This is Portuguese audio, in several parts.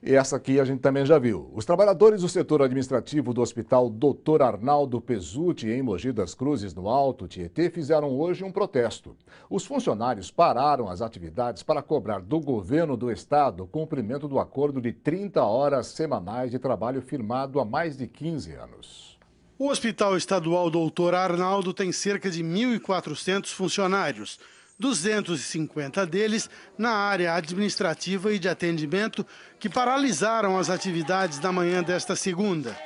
E essa aqui a gente também já viu. Os trabalhadores do setor administrativo do Hospital Dr. Arnaldo Pezzuti, em Mogi das Cruzes, no Alto Tietê, fizeram hoje um protesto. Os funcionários pararam as atividades para cobrar do governo do estado o cumprimento do acordo de 30 horas semanais de trabalho firmado há mais de 15 anos. O Hospital Estadual Dr. Arnaldo tem cerca de 1.400 funcionários. 250 deles na área administrativa e de atendimento, que paralisaram as atividades da manhã desta segunda,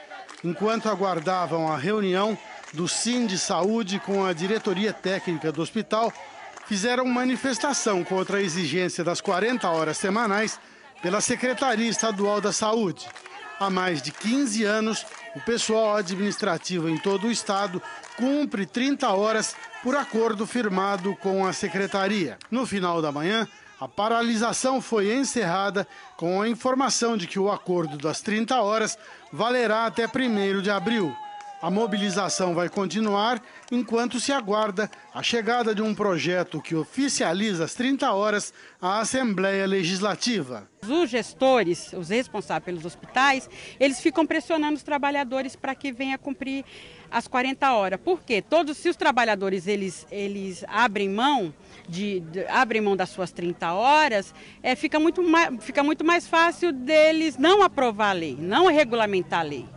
enquanto aguardavam a reunião do Sindisaúde com a diretoria técnica do hospital. Fizeram manifestação contra a exigência das 40 horas semanais pela Secretaria Estadual da Saúde. Há mais de 15 anos, o pessoal administrativo em todo o estado cumpre 30 horas por acordo firmado com a secretaria. No final da manhã, a paralisação foi encerrada com a informação de que o acordo das 30 horas valerá até 1º de abril. A mobilização vai continuar enquanto se aguarda a chegada de um projeto que oficializa as 30 horas à Assembleia Legislativa. Os gestores, os responsáveis pelos hospitais, eles ficam pressionando os trabalhadores para que venha cumprir as 40 horas. Por quê? Se os trabalhadores eles abrem mão das suas 30 horas, fica muito mais fácil deles não aprovar a lei, não regulamentar a lei.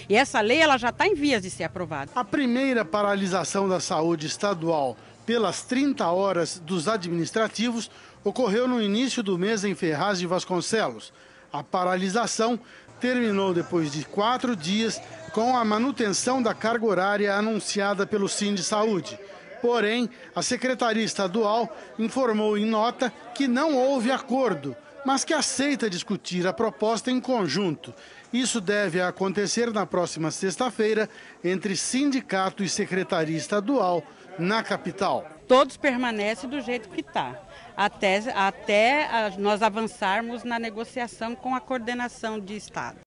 E essa lei ela já está em vias de ser aprovada. A primeira paralisação da saúde estadual pelas 30 horas dos administrativos ocorreu no início do mês em Ferraz de Vasconcelos. A paralisação terminou depois de 4 dias com a manutenção da carga horária anunciada pelo Sindisaúde. Porém, a Secretaria Estadual informou em nota que não houve acordo, mas que aceita discutir a proposta em conjunto. Isso deve acontecer na próxima sexta-feira entre sindicato e secretaria estadual na capital. Todos permanecem do jeito que está, até nós avançarmos na negociação com a coordenação de estado.